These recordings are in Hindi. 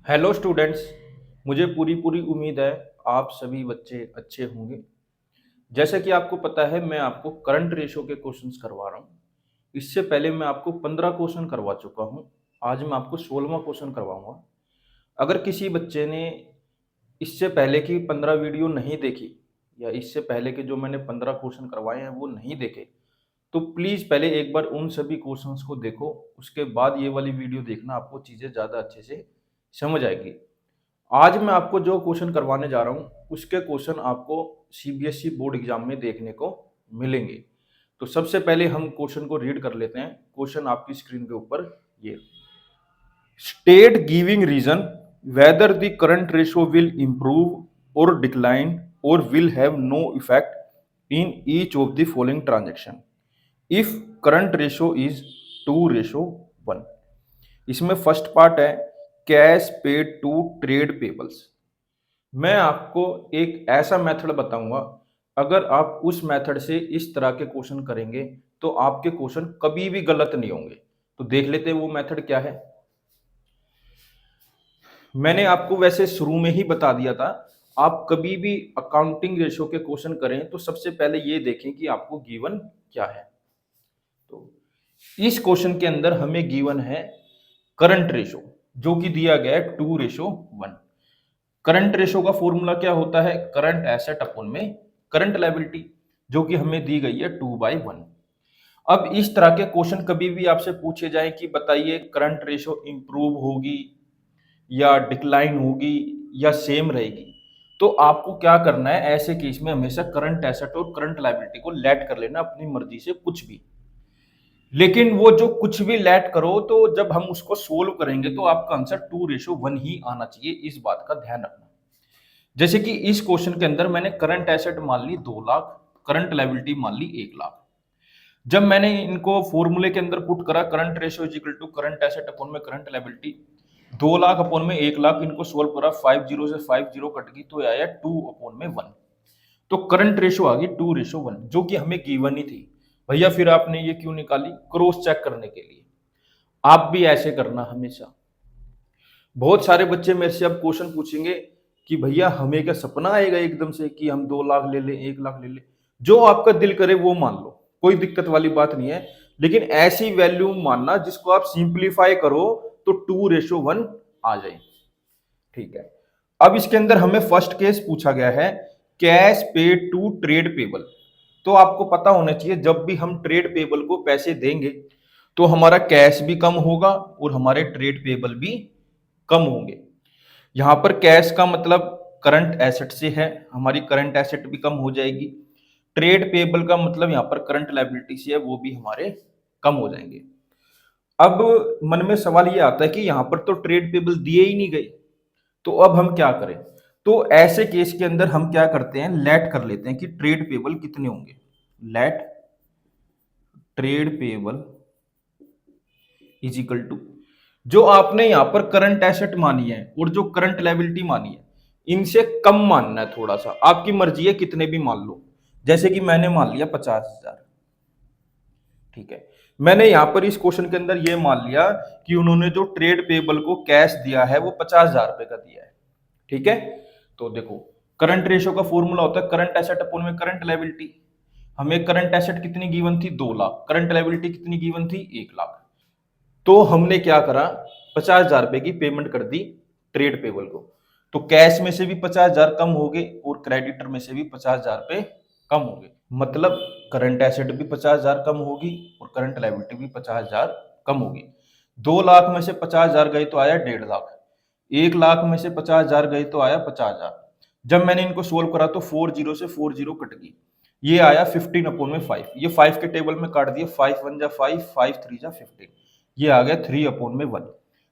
Hello students. मुझे पूरी पूरी उम्मीद है आप सभी बच्चे अच्छे होंगे। जैसा कि आपको पता है मैं आपको करंट रेशो के क्वेश्चंस करवा रहा हूँ। इससे पहले मैं आपको 15 क्वेश्चन करवा चुका हूँ। आज मैं आपको 16वां क्वेश्चन करवाऊंगा। अगर किसी बच्चे ने इससे पहले की 15 वीडियो नहीं देखी या इससे पहले के जो मैंने 15 क्वेश्चन करवाए हैं वो नहीं देखे, तो प्लीज़ पहले एक बार उन सभी क्वेश्चंस को देखो। उसके बाद ये वाली वीडियो देखना, आपको चीज़ें ज़्यादा अच्छे से समझ आएगी। आज मैं आपको जो क्वेश्चन करवाने जा रहा हूँ उसके क्वेश्चन आपको सीबीएसई बोर्ड एग्जाम में देखने को मिलेंगे। तो सबसे पहले हम क्वेश्चन को रीड कर लेते हैं। क्वेश्चन आपकी स्क्रीन के ऊपर ये, state giving reason whether the current ratio will improve और डिक्लाइन और will have no effect in each of the following transaction if current ratio is 2:1। इसमें फर्स्ट पार्ट है cash paid to trade payables. मैं आपको एक ऐसा मेथड बताऊंगा, अगर आप उस मेथड से इस तरह के क्वेश्चन करेंगे तो आपके क्वेश्चन कभी भी गलत नहीं होंगे। तो देख लेते हैं वो मेथड क्या है। मैंने आपको वैसे शुरू में ही बता दिया था, आप कभी भी अकाउंटिंग रेशो के क्वेश्चन करें तो सबसे पहले ये देखें कि आपको गिवन क्या है। तो इस क्वेश्चन के अंदर हमें गिवन है करंट रेशो, जो कि दिया गया है 2:1। करंट रेशो का फॉर्मूला क्या होता है? करंट एसेट अपॉन में करंट लायबिलिटी, जो कि हमें दी गई है 2/1। अब इस तरह के क्वेश्चन कभी भी आपसे पूछे जाए कि बताइए करंट रेशो इंप्रूव होगी या डिक्लाइन होगी या सेम रहेगी, तो आपको क्या करना है, ऐसे केस में हमेशा करंट एसेट और करंट लायबिलिटी को लेट कर लेना अपनी मर्जी से कुछ भी। लेकिन वो जो कुछ भी लेट करो तो जब हम उसको सोल्व करेंगे तो आपका आंसर 2:1 ही आना चाहिए, इस बात का ध्यान रखना। जैसे कि इस क्वेश्चन के अंदर मैंने करंट एसेट मान ली 2 लाख, करंट लायबिलिटी मान ली 1 लाख। जब मैंने इनको फॉर्मूले के अंदर पुट करा, current ratio is equal to current asset upon में करंट लायबिलिटी, 2 लाख अपॉन में 1 लाख, इनको सोल्व करा, 5 जीरो से 5 जीरो कट गई तो आया 2/1। तो करंट रेशियो आ गई 2:1, जो कि हमें गिवन ही थी। भैया फिर आपने ये क्यों निकाली? क्रॉस चेक करने के लिए। आप भी ऐसे करना हमेशा। बहुत सारे बच्चे मेरे से अब क्वेश्चन पूछेंगे कि भैया हमें क्या सपना आएगा एकदम से कि हम 2 लाख ले लें, 1 लाख ले लें? जो आपका दिल करे वो मान लो, कोई दिक्कत वाली बात नहीं है। लेकिन ऐसी वैल्यू मानना जिसको आप सिंप्लीफाई करो तो 2:1 आ जाए। ठीक है। अब इसके अंदर हमें फर्स्ट केस पूछा गया है cash paid to trade payable. तो आपको पता होना चाहिए जब भी हम ट्रेड पेबल को पैसे देंगे तो हमारा कैश भी कम होगा और हमारे ट्रेड पेबल भी कम होंगे। यहां पर कैश का मतलब करंट एसेट से है, हमारी करंट एसेट भी कम हो जाएगी। ट्रेड पेबल का मतलब यहां पर करंट लायबिलिटी से है, वो भी हमारे कम हो जाएंगे। अब मन में सवाल ये आता है कि यहां पर तो ट्रेड पेबल दिए ही नहीं गए, तो अब हम क्या करें? तो ऐसे केस के अंदर हम क्या करते हैं, लेट कर लेते हैं कि ट्रेड पेबल कितने होंगे। Let trade payable is equal to, जो आपने यहां पर करंट एसेट मानी है और जो करंट लायबिलिटी मानी है, इनसे कम मानना है थोड़ा सा। आपकी मर्जी है कितने भी मान लो। जैसे कि मैंने मान लिया 50,000। ठीक है। मैंने यहां पर इस क्वेश्चन के अंदर यह मान लिया कि उन्होंने जो ट्रेड पेबल को कैश दिया है वो 50,000 रुपए का दिया है। ठीक है। तो देखो, करंट रेशियो का फॉर्मूला होता है करंट एसेट अपॉन में करंट लायबिलिटी। हमें करंट एसेट कितनी गिवन थी? 2 लाख। करंट लायबिलिटी कितनी गिवन थी? 1 लाख। तो हमने क्या करा, 50,000 रुपए की पेमेंट कर दी ट्रेड पेबल को। तो कैश में से भी 50,000 कम हो गए और क्रेडिटर में से भी 50,000 रुपए कम हो गए। मतलब करंट एसेट भी 50,000 कम होगी और करंट लायबिलिटी भी 50,000 कम होगी। 2 लाख में से 50,000 गए तो आया 1.5 लाख। 1 लाख में से 50,000 गए तो आया 50,000। जब मैंने इनको सोल्व करा तो 4 जीरो से 4 जीरो कट गई, ये आया 15/5। ये 5 के टेबल में काट दिए, 5 1 जा 5, 5 3 जा 15, ये आ गया 3/1।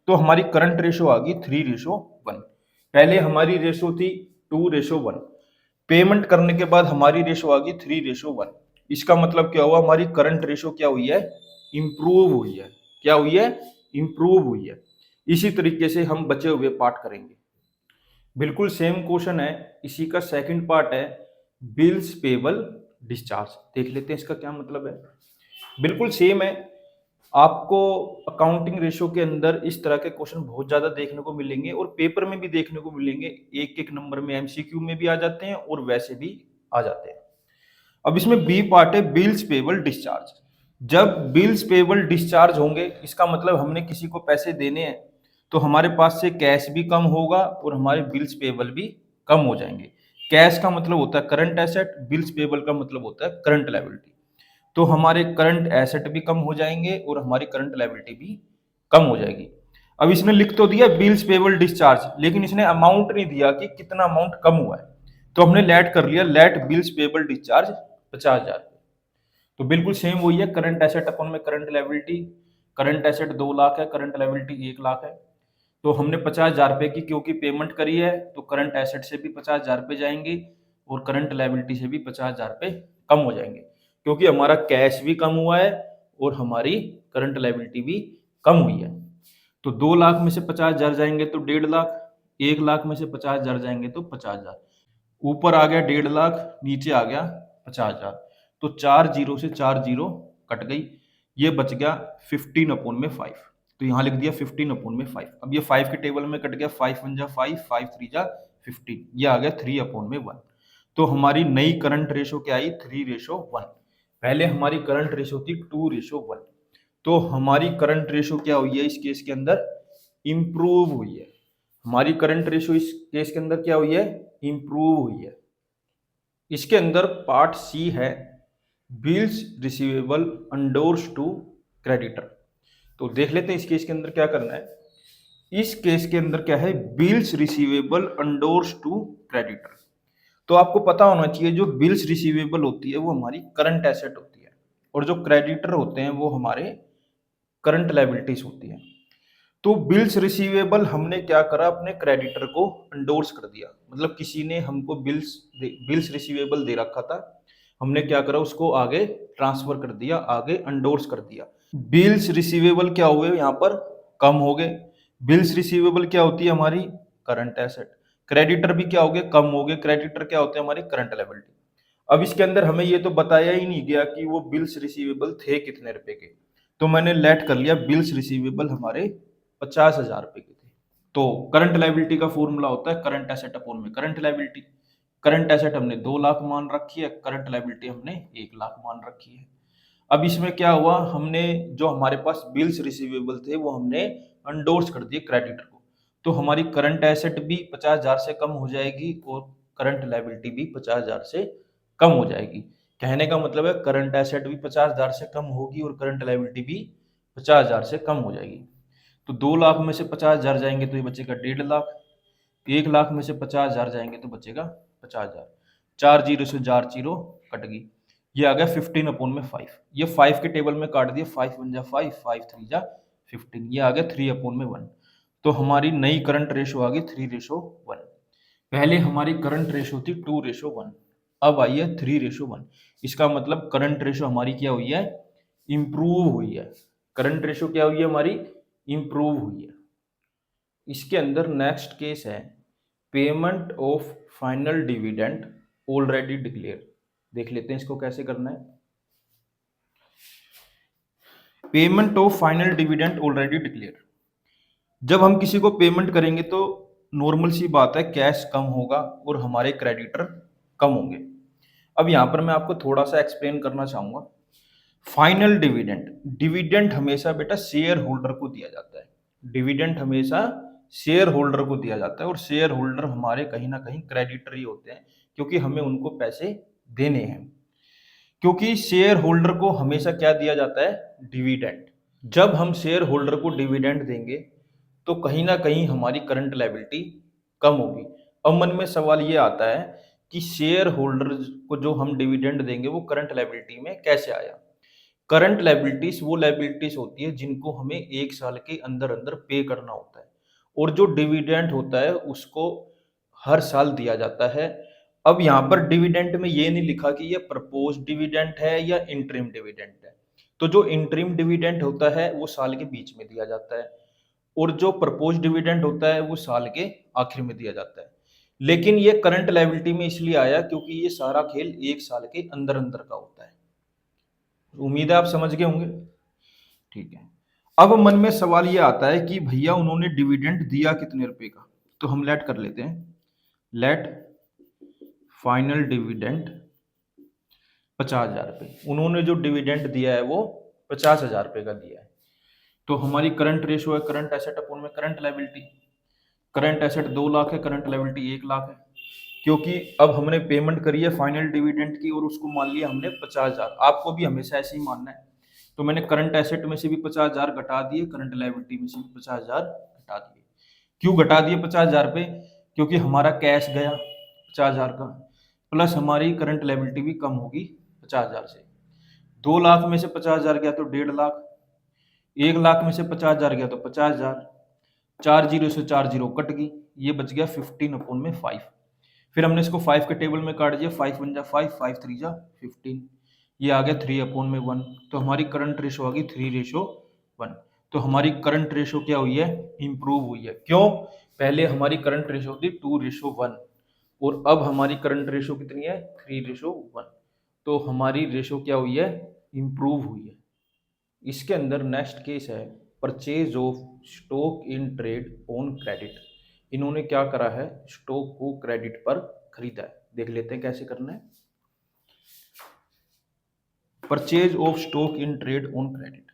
तो हमारी करंट रेशो आ गई 3:1। पहले हमारी रेशो थी 2:1, पेमेंट करने के बाद हमारी रेशो आ गई 3:1। इसका मतलब क्या हुआ, हमारी करंट रेशो क्या हुई है? इंप्रूव हुई है। क्या हुई है? इंप्रूव हुई है। इसी तरीके से हम बचे हुए पार्ट करेंगे। बिल्कुल सेम क्वेश्चन है, इसी का सेकंड पार्ट है बिल्स पेबल डिस्चार्ज। देख लेते हैं इसका क्या मतलब है। बिल्कुल सेम है। आपको अकाउंटिंग रेशो के अंदर इस तरह के क्वेश्चन बहुत ज्यादा देखने को मिलेंगे और पेपर में भी देखने को मिलेंगे। एक एक नंबर में एमसीक्यू में भी आ जाते हैं और वैसे भी आ जाते हैं। अब इसमें बी पार्ट है बिल्स पेबल डिस्चार्ज। जब बिल्स पेबल डिस्चार्ज होंगे इसका मतलब हमने किसी को पैसे देने हैं, तो हमारे पास से कैश भी कम होगा और हमारे बिल्स पेबल भी कम हो जाएंगे। कैश का मतलब होता है करंट एसेट, बिल्स पेबल का मतलब होता है करंट लायबिलिटी। तो हमारे करंट एसेट भी कम हो जाएंगे और हमारी करंट लायबिलिटी भी कम हो जाएगी। अब इसने लिख तो दिया बिल्स पेबल डिस्चार्ज, लेकिन इसने अमाउंट नहीं दिया कि कितना अमाउंट कम हुआ है। तो हमने लेट कर लिया, लेट बिल्स पेबल डिस्चार्ज 50,000। तो बिल्कुल सेम वही है, करंट एसेट अपन में current liability. Current asset 2 lakh है, करंट लायबिलिटी 1 लाख है। तो हमने 50,000 रुपए की क्योंकि पेमेंट करी है, तो करंट एसेट से भी 50,000 रुपए जाएंगे और करंट लायबिलिटी से भी 50,000 रुपए कम हो जाएंगे, क्योंकि हमारा कैश भी कम हुआ है और हमारी करंट लायबिलिटी भी कम हुई है। तो 2 लाख में से 50,000 जाएंगे तो 1.5 लाख, 1 लाख में से 50,000 जाएंगे तो 50,000। ऊपर आ गया 1.5 लाख, नीचे आ गया 50,000। तो 4 जीरो से 4 जीरो कट गई, ये बच गया 15/5। तो यहाँ लिख दिया 15/5। अब ये 5 के टेबल में कट गया, 5 1 जा 5, 5 3 जा 15, ये आ गया 3/1। तो हमारी नई करंट रेशो क्या आई, 3/1। पहले हमारी करंट रेशो थी 2/1। तो हमारी करंट रेशो क्या हुई है इस केस के अंदर, इंप्रूव हुई है। हमारी करंट रेशो इस केस के अंदर क्या हुई है, इंप्रूव हुई है। इसके अंदर पार्ट सी है bills receivable endorsed to creditor. तो देख लेते हैं इस केस के अंदर क्या करना है। इस केस के अंदर क्या है, bills receivable endorsed to creditor. तो आपको पता होना चाहिए जो बिल्स रिसीवेबल होती है वो हमारी करंट एसेट होती है और जो क्रेडिटर होते हैं वो हमारे करंट लायबिलिटीज होती है। तो बिल्स रिसीवेबल हमने क्या करा, अपने क्रेडिटर को अंडोर्स कर दिया। मतलब किसी ने हमको बिल्स रिसीवेबल दे रखा था, हमने क्या करा, उसको आगे ट्रांसफर कर दिया, आगे अंडोर्स कर दिया। बिल्स रिसीवेबल क्या हुए यहाँ पर, कम हो गए। बिल्स रिसीवेबल क्या होती है, हमारी करंट एसेट। क्रेडिटर भी क्या हो गए, कम हो गए। क्रेडिटर क्या होते हैं, हमारे करंट लायबिलिटी। अब इसके अंदर हमें ये तो बताया ही नहीं गया कि वो बिल्स रिसीवेबल थे कितने रुपए के। तो मैंने लेट कर लिया बिल्स रिसीवेबल हमारे 50,000 रुपए के थे। तो करंट लायबिलिटी का फॉर्मूला होता है करंट एसेट अपॉन में करंट लायबिलिटी। करंट एसेट हमने 2 लाख मान रखी है, करंट लायबिलिटी हमने 1 लाख मान रखी है। अब इसमें क्या हुआ, हमने जो हमारे पास बिल्स रिसीवेबल थे वो हमने अंडोर्स कर दिए क्रेडिटर को। तो हमारी करंट एसेट भी 50,000 से कम हो जाएगी और करंट लायबिलिटी भी 50,000 से कम हो जाएगी। कहने का मतलब है करंट एसेट भी 50,000 से कम होगी और करंट लायबिलिटी भी 50,000 से कम हो जाएगी। तो 2 लाख में से 50,000 जाएंगे तो ये बचेगा 1.5 लाख। 1 लाख में से 50,000 जाएंगे तो बचेगा 50,000। 4 जीरो से 4 जीरो कट गई, ये आ गया 15/5। ये 5 के टेबल में काट दिया, 5 1 जा 5, 5 3 जा 15, ये आ गया 3/1। तो हमारी नई करंट रेशो आ गई 3/1। पहले हमारी करंट रेशो थी 2/1, अब आई है 3/1। इसका मतलब करंट रेशो हमारी क्या हुई है, इंप्रूव हुई है। करंट रेशो क्या हुई है हमारी, इंप्रूव हुई है। इसके अंदर नेक्स्ट केस है payment of final dividend already declare. देख लेते हैं इसको कैसे करना है। Payment of final dividend already declare. जब हम किसी को पेमेंट करेंगे तो नॉर्मल सी बात है कैश कम होगा और हमारे क्रेडिटर कम होंगे। अब यहां पर मैं आपको थोड़ा सा एक्सप्लेन करना चाहूंगा। फाइनल डिविडेंड, डिविडेंड हमेशा बेटा शेयर होल्डर को दिया जाता है। डिविडेंड हमेशा शेयर होल्डर को दिया जाता है और शेयर होल्डर हमारे कहीं ना कहीं क्रेडिटर ही होते हैं, क्योंकि हमें उनको पैसे देने हैं। क्योंकि शेयर होल्डर को हमेशा क्या दिया जाता है, डिविडेंड। जब हम शेयर होल्डर को डिविडेंड देंगे तो कहीं ना कहीं हमारी करंट लायबिलिटी कम होगी। अब मन में सवाल ये आता है कि शेयर होल्डर को जो हम डिविडेंड देंगे वो करंट लायबिलिटी में कैसे आया। करंट लायबिलिटीज वो लायबिलिटीज होती है जिनको हमें 1 साल के अंदर अंदर पे करना होता है, और जो डिविडेंड होता है उसको हर साल दिया जाता है। अब यहाँ पर डिविडेंड में ये नहीं लिखा कि ये प्रपोज डिविडेंड है या इंटरिम डिविडेंड है। तो जो इंटरिम डिविडेंड होता है वो साल के बीच में दिया जाता है और जो प्रपोज डिविडेंड होता है वो साल के आखिर में दिया जाता है। लेकिन ये करंट लायबिलिटी में इसलिए आया क्योंकि ये सारा खेल 1 साल के अंदर अंदर का होता है। उम्मीद है आप समझ गए होंगे। ठीक है। अब मन में सवाल ये आता है कि भैया उन्होंने डिविडेंड दिया कितने रुपए का, तो हम लेट कर लेते हैं, लेट फाइनल डिविडेंड 50,000 रुपये। उन्होंने जो डिविडेंड दिया है वो 50,000 रुपये का दिया है। तो हमारी करंट रेशो है करंट एसेट अपॉन में current liability. Current asset 2 lakh है, करंट लायबिलिटी 1 लाख है। क्योंकि अब हमने पेमेंट करी है फाइनल डिविडेंड की और उसको मान लिया हमने 50,000। आपको भी हमेशा ऐसे ही मानना है। तो मैंने करंट एसेट में से भी 50,000 घटा दिए, करंट लायबिलिटी में से भी 50,000 घटा दिए। क्यों घटा दिए 50,000 रुपये? क्योंकि हमारा कैश गया 50,000 का, प्लस हमारी करंट लायबिलिटी भी कम होगी 50,000 से। 2 लाख में से 50,000 गया तो 1.5 लाख, 1 लाख में से 50,000 गया तो 50,000, 4 जीरो से 4 जीरो कट गई, ये बच गया 15 अपॉन में 5। फिर हमने इसको 5 के टेबल में काट दिया, 5 1 जा 5, 5 3 जा 15, ये आ गया 3 अपॉन में 1। तो हमारी करंट रेशो आ गई 3:1। तो हमारी करंट रेशो क्या हुई है? इंप्रूव हुई है। क्यों? पहले हमारी करंट रेशो थी 2:1 और अब हमारी करंट रेशो कितनी है? 3:1। तो हमारी रेशो क्या हुई है? इंप्रूव हुई है। इसके अंदर नेक्स्ट केस है purchase of stock in trade on credit. इन्होंने क्या करा है? स्टॉक को क्रेडिट पर खरीदा है। देख लेते हैं कैसे करना है। Purchase of stock in trade on credit.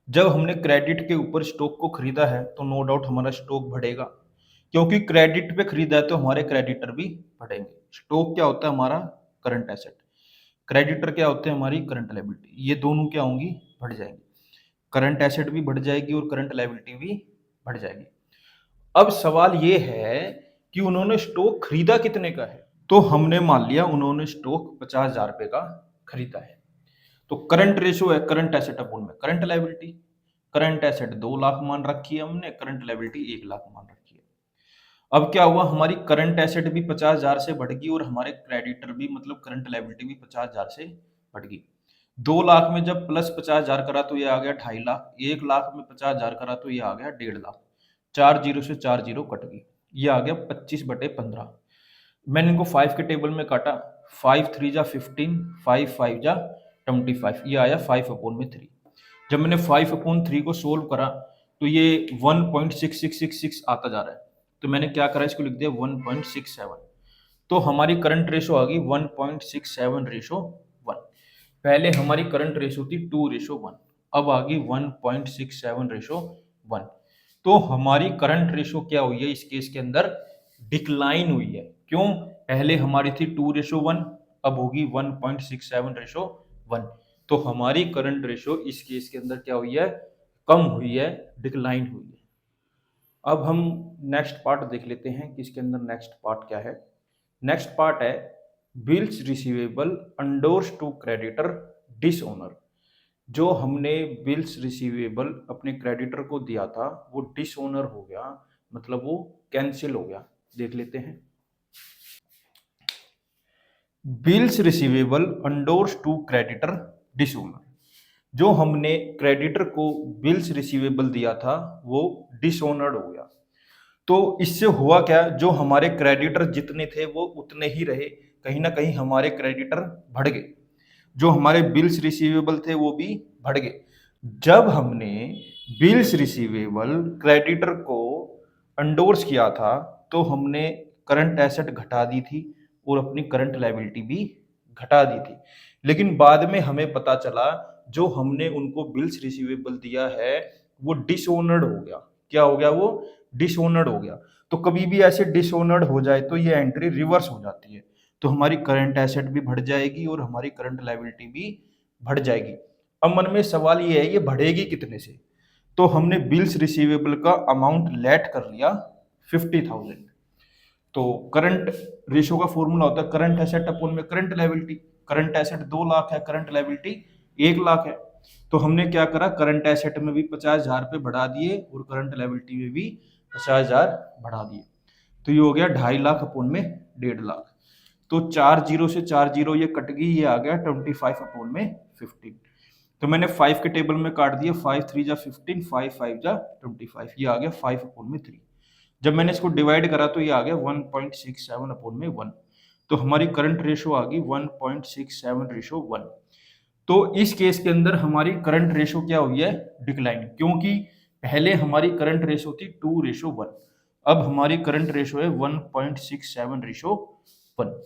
जब हमने क्रेडिट के ऊपर स्टॉक को खरीदा है तो नो डाउट हमारा स्टॉक बढ़ेगा, क्योंकि क्रेडिट पे खरीदा है तो हमारे क्रेडिटर भी बढ़ेंगे। स्टॉक क्या होता है? हमारा करंट एसेट। क्रेडिटर क्या होते हैं? हमारी करंट लायबिलिटी। ये दोनों क्या होंगी? बढ़ जाएंगी। करंट एसेट भी बढ़ जाएगी और करंट लायबिलिटी भी बढ़ जाएगी। अब सवाल ये है कि उन्होंने स्टॉक खरीदा कितने का है? तो हमने मान लिया उन्होंने स्टॉक 50,000 रुपए का खरीदा है। तो करंट रेशो है करंट एसेट अपॉन में current liability. Current asset 2 lakh मान रखी है हमने, करंट लायबिलिटी 1 लाख मान रखी है। अब क्या हुआ? हमारी करंट एसेट भी 50,000 से बढ़ गई और हमारे क्रेडिटर भी मतलब करंट लायबिलिटी भी 50,000 से बढ़ गई। 2 लाख में जब प्लस 50,000 करा तो ये आ गया 2.5 लाख, 1 लाख में 50,000 करा तो ये आ गया 1.5 लाख, 4 जीरो से 4 जीरो कट गई, ये आ गया 25/15। मैंने इनको 5 के टेबल में काटा, 5 3 जा 15, 5 5 जा 25, ये आया 5 अपॉन में 3। जब मैंने 5 अपॉन 3 को सोल्व करा तो ये 1.6666 आता जा रहा है। तो मैंने क्या करा? इसको लिख दिया 1.67। तो हमारी करंट रेशो आ गई 1.67:1। पहले हमारी करंट रेशो थी 2:1, अब आ गई 1.67:1। तो हमारी करंट रेशो क्या हुई है? इस केस के अंदर डिक्लाइन हुई है। क्यों? पहले हमारी थी 2:1, अब होगी 1.67:1। तो हमारी करंट रेशो इस केस के अंदर क्या हुई है? कम हुई है, डिक्लाइन हुई है। अब हम नेक्स्ट पार्ट देख लेते हैं कि इसके अंदर नेक्स्ट पार्ट क्या है। नेक्स्ट पार्ट है bills receivable endorsed to creditor dishonour. जो हमने बिल्स रिसीवेबल अपने क्रेडिटर को दिया था वो डिसओनर हो गया, मतलब वो कैंसिल हो गया। देख लेते हैं। Bills receivable endorsed to creditor dishonour. जो हमने क्रेडिटर को बिल्स रिसीवेबल दिया था वो डिसओनर्ड हो गया। तो इससे हुआ क्या? जो हमारे क्रेडिटर जितने थे वो उतने ही रहे, कहीं ना कहीं हमारे क्रेडिटर बढ़ गए। जो हमारे बिल्स रिसीवेबल थे वो भी बढ़ गए। जब हमने बिल्स रिसीवेबल क्रेडिटर को अंडोर्स किया था तो हमने करंट एसेट घटा दी थी और अपनी करंट लायबिलिटी भी घटा दी थी। लेकिन बाद में हमें पता चला जो हमने उनको बिल्स रिसीवेबल दिया है वो डिसओनर्ड हो गया। क्या हो गया? वो डिसओनर्ड हो गया। तो कभी भी ऐसे डिसओनर्ड हो जाए तो ये एंट्री रिवर्स हो जाती है। तो हमारी करंट एसेट भी बढ़ जाएगी और हमारी करंट लायबिलिटी भी बढ़ जाएगी। अब मन में सवाल ये है, ये बढ़ेगी कितने से? तो हमने बिल्स रिसीवेबल का अमाउंट लेट कर लिया 50,000। तो करंट रेशो का फॉर्मूला होता है करंट एसेट अपॉन में current liability. Current asset 2 lakh है, करंट लायबिलिटी 1 लाख है। तो हमने क्या करा? करंट एसेट में भी 50,000 रुपये बढ़ा दिए और करंट लायबिलिटी में भी 50,000 बढ़ा दिए। तो ये हो गया 2.5 लाख अपॉन में 1.5 लाख। तो 4 जीरो से 4 जीरो ये कट गई, ये आ गया 25 अपॉन में 15। तो मैंने 5 के टेबल में काट दिया, 5 3 जा 15, 5 5 जा 25, ये आ गया 5 अपॉन में 3। जब मैंने इसको डिवाइड करा तो ये आ गया 1.67 अपॉन में 1। तो हमारी करंट रेशो आ गई 1.67:1। तो इस केस के अंदर हमारी करंट रेशो क्या हुई है, डिक्लाइन, क्योंकि पहले हमारी करंट रेशो थी 2:1, अब हमारी करंट रेशो है 1.67:1।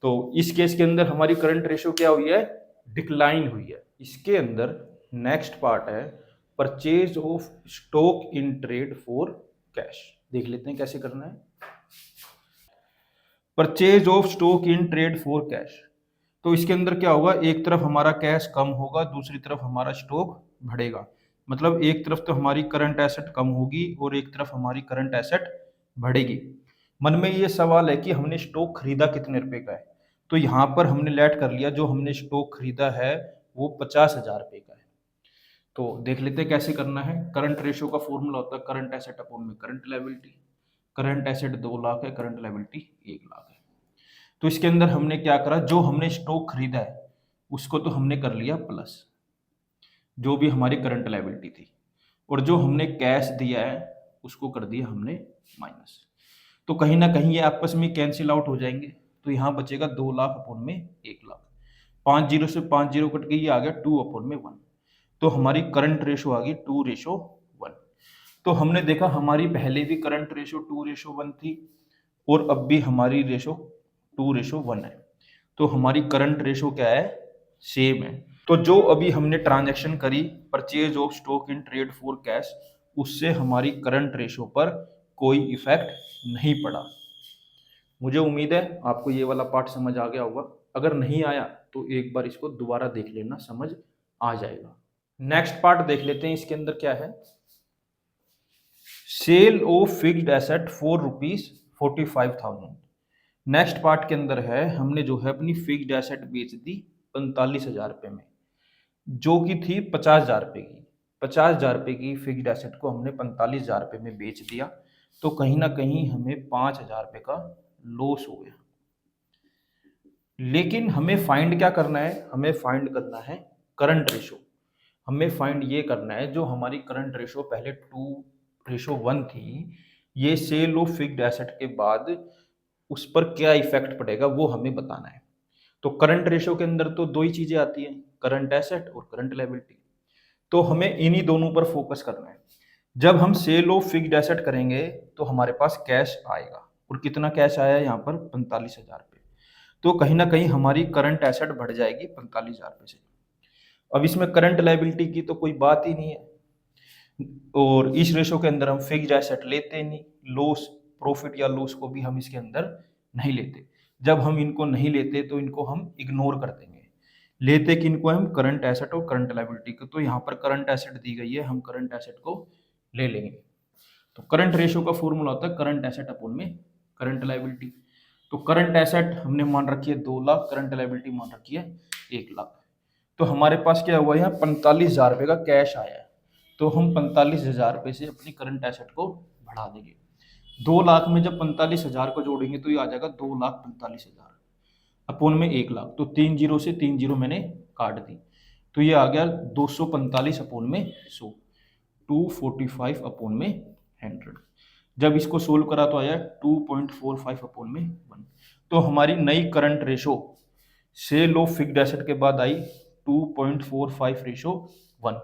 तो इस केस के अंदर हमारी करंट रेशो क्या हुई है, डिक्लाइन हुई है। इसके अंदर नेक्स्ट पार्ट है purchase of stock in trade for cash. देख लेते हैं कैसे करना है। Purchase of stock in trade for cash, तो इसके अंदर क्या होगा, एक तरफ हमारा कैश कम होगा, दूसरी तरफ हमारा स्टॉक बढ़ेगा। मतलब एक तरफ तो हमारी करंट एसेट कम होगी और एक तरफ हमारी करंट एसेट बढ़ेगी। मन में ये सवाल है कि हमने स्टॉक खरीदा कितने रुपए का है, तो यहाँ पर हमने लेट कर लिया, जो हमने स्टॉक खरीदा है वो 50,000 रुपए का है। तो देख लेते हैं कैसे करना है। करंट रेशो का फॉर्मूला होता है करंट एसेट अपॉन में current liability. Current asset 2 lakh है, करंट लायबिलिटी 1 लाख है। तो इसके अंदर हमने क्या करा, जो हमने स्टॉक खरीदा है उसको तो हमने कर लिया प्लस, जो भी हमारी करंट लायबिलिटी थी, और जो हमने कैश दिया है उसको कर दिया हमने माइनस। तो कहीं ना कहीं ये आपस में कैंसिल आउट हो जाएंगे, तो यहाँ बचेगा 2 लाख अपॉन में 1 लाख। 5 जीरो से 5 जीरो कट के ये आ गया 2 अपॉन में 1। तो हमारी करंट रेशो आ गई 2:1। तो हमने देखा हमारी पहले भी करंट रेशो 2:1 थी और अब भी हमारी रेशो 2:1 है। तो हमारी करंट रेशो क्या है, सेम है। तो जो अभी हमने ट्रांजैक्शन करी purchase of stock in trade for cash, उससे हमारी करंट रेशो पर कोई इफेक्ट नहीं पड़ा। मुझे उम्मीद है आपको ये वाला पार्ट समझ आ गया होगा। अगर नहीं आया तो एक बार इसको दोबारा देख लेना, समझ आ जाएगा। नेक्स्ट पार्ट देख लेते हैं, इसके अंदर क्या है, sale of fixed asset for ₹45,000। Next part के अंदर है, हमने जो है अपनी फिक्स्ड एसेट बेच दी 45,000 रुपए में, जो कि थी 50,000 रुपए की। 50,000 रुपए की फिक्स्ड एसेट को हमने 45,000 रुपए में बेच दिया, तो कहीं ना कहीं हमें 5,000 रुपए का लॉस हो गया। लेकिन हमें फाइंड क्या करना है, हमें फाइंड करना है करंट रेशो। हमें फाइंड ये करना है जो हमारी करंट रेशो पहले 2:1 थी, ये सेल ऑफ फिक्स्ड एसेट के बाद उस पर क्या इफेक्ट पड़ेगा वो हमें बताना है। तो करंट रेशो के अंदर तो दो ही चीजें आती हैं, करंट एसेट और करंट लायबिलिटी। तो हमें इन्हीं दोनों पर फोकस करना है। जब हम सेल ऑफ फिक्स्ड एसेट करेंगे तो हमारे पास कैश आएगा, और कितना कैश आया है यहाँ पर 45,000 रुपये। तो कहीं ना कहीं हमारी करंट एसेट बढ़ जाएगी 45,000 रुपये से। अब इसमें करंट लायबिलिटी की तो कोई बात ही नहीं है, और इस रेशो के अंदर हम फिक्स्ड एसेट लेते नहीं, लॉस प्रॉफिट या लॉस को भी हम इसके अंदर नहीं लेते। जब हम इनको नहीं लेते तो इनको हम इग्नोर कर देंगे। लेते कि इनको हम करंट एसेट और करंट लायबिलिटी को, तो यहाँ पर करंट एसेट दी गई है, हम करंट एसेट को ले लेंगे। तो करंट रेशो का फॉर्मूला होता है करंट एसेट अपॉन में करंट लायबिलिटी। तो करंट एसेट हमने मान रखी है 2 लाख, करंट लायबिलिटी मान रखी है 1 लाख। तो हमारे पास क्या हुआ, यहाँ 45,000 रुपये का कैश आया है, तो हम 45,000 रुपये से अपनी करंट एसेट को बढ़ा देंगे। 2 लाख में जब 45,000 को जोड़ेंगे तो ये आ जाएगा 2,45,000 अपॉन में 1 लाख। तो 3 जीरो से 3 जीरो मैंने काट दी, तो ये आ गया 245 अपॉन में 100, 245 अपॉन में 100। जब इसको सोल्व करा तो आया 2.45 अपॉन में 1। तो हमारी नई current ratio sale of fixed asset के बाद आई 2.45 रेशो 1।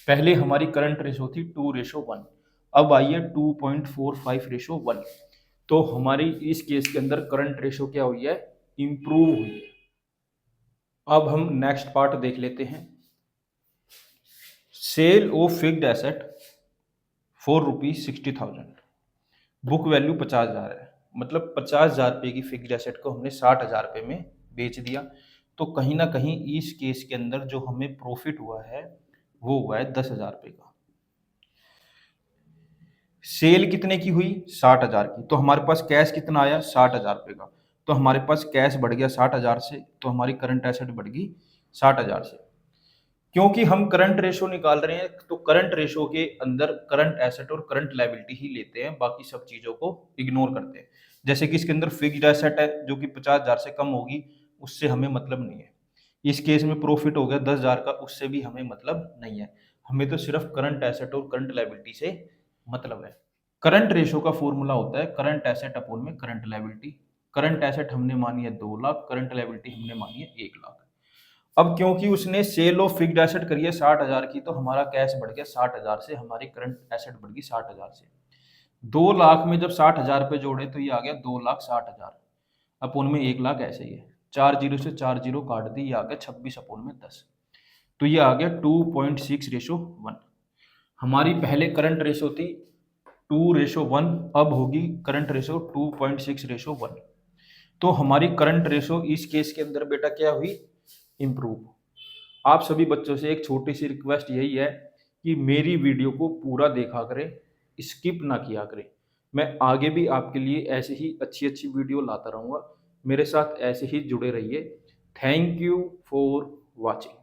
पहले हमारी करंट रेशो थी 2:1, अब आई है 2.45 रेशो 1। तो हमारी इस केस के अंदर करंट रेशो क्या हुई है, इंप्रूव हुई है। अब हम नेक्स्ट पार्ट देख लेते हैं, sale of fixed asset for ₹60,000। Book value 50,000 है, मतलब 50,000 रुपये की फिक्स्ड एसेट को हमने 60,000 रुपये में बेच दिया। तो कहीं ना कहीं इस केस के अंदर जो हमें प्रॉफिट हुआ है वो हुआ है 10,000 रुपये का। सेल कितने की हुई, 60,000 की। तो हमारे पास कैश कितना आया, 60,000 रुपये का। तो हमारे पास कैश बढ़ गया 60,000 से, तो हमारी करंट एसेट बढ़ गई 60,000 से। क्योंकि हम करंट रेशो निकाल रहे हैं, तो करंट रेशो के अंदर करंट एसेट और करंट लायबिलिटी ही लेते हैं, बाकी सब चीजों को इग्नोर करते हैं। जैसे कि इसके अंदर फिक्स्ड एसेट है जो कि 50,000 से कम होगी, उससे हमें मतलब नहीं है। इस केस में प्रॉफिट हो गया 10,000 का, उससे भी हमें मतलब नहीं है। हमें तो सिर्फ करंट एसेट और करंट लायबिलिटी से मतलब है। करंट रेशो का फॉर्मूला होता है करंट एसेट अपॉन में करंट लायबिलिटी। करंट एसेट हमने मानी है 2 लाख, करंट लायबिलिटी हमने मानी है 1 लाख। अब क्योंकि उसने सेल ऑफ फिक्स्ड एसेट करी है 60,000 की, तो हमारा कैश बढ़ गया 60,000 से, हमारी करंट एसेट बढ़ गई 60,000 से। 2 लाख में जब 60,000 रुपये जोड़े तो ये आ गया 2,60,000 अपोन में 1 लाख, ऐसे ही है। 4 जीरो से 4 जीरो काट दी, ये आ गया 26 अपोन में 10। तो ये आ गया 2.6:1। हमारी पहले करंट रेशो थी 2:1, अब होगी करंट रेशो 2.6:1। तो हमारी करंट रेशो इस केस के अंदर बेटा क्या हुई, इम्प्रूव। आप सभी बच्चों से एक छोटी सी रिक्वेस्ट यही है कि मेरी वीडियो को पूरा देखा करें, स्किप ना किया करें। मैं आगे भी आपके लिए ऐसे ही अच्छी अच्छी वीडियो लाता रहूँगा, मेरे साथ ऐसे ही जुड़े रहिए। Thank you for watching.